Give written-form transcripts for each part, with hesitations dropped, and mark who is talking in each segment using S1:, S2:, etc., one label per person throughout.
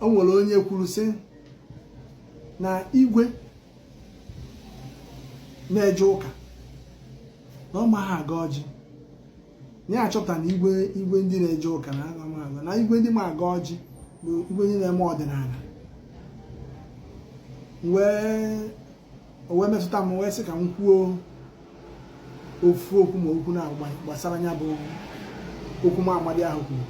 S1: o nwere onye kwuru sị na igwe na-eje ụka na ọ ma ha aga ọjị ya achọpụta na igwe ndị na-eje ụka na aga m aga na igwe ndị ma aga ọjị bụ igwe ndị na-eme ọdịnala wee metụta m wee sị ka m kwuo ofu okwu ma okwu na gbasara ya bụ okwu m amadi ahụ kwuru.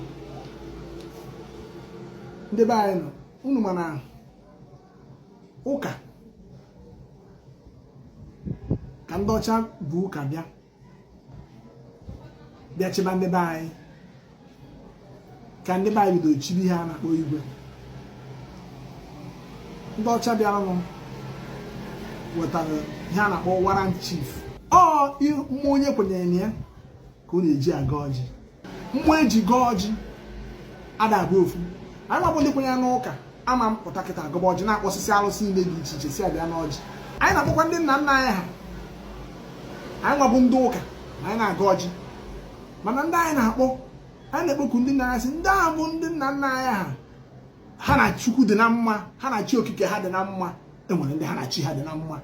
S1: Ndị be anyị nọ unu mana ụka ka ndị ọcha bụ ụka bịa chịba ndị be anyị ka ndị be anyị bidoro chibi ha na-akpọ igwe. Ndị ọcha bịaranụ wetara ihe a na-akpọ warrant chief. Mmụọ onye kwenyere na ya ka ọ na-eji aga ọjị. Mmụọ eji gaa ọjị ada abụ ofu. Anyị nwabụ ndị kwenyere n'ụka ama mpụta kịta agaba ọjị na-akpọsịsị alụsị niile dị iche iche si abịa n'ọjị. Anyị na-akpọkwa ndị nna nna anyị ha. Anyị nwabụ ndị ụka anyị na-aga ọjị, mana ndị anyị na-akpọku ndị nna anyị sị ndị ahụ bụ ndị nna nna anyị ha na Chukwu dị na mma, ha na chi okike ha dị na mma. Enwere ndị ha na chi ha dị na mma.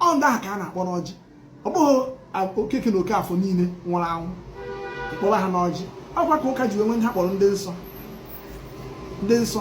S1: Ọ ndị ahụ ka a na-akpọ n'ọjị. Ọ bụghị okeke na Okafọ niile nwụrụ anwụ kpọrọ ha n'ọjị. Ọkwa ka ụka ji wee nwe ndị ha kpọrọ ndị nsọ.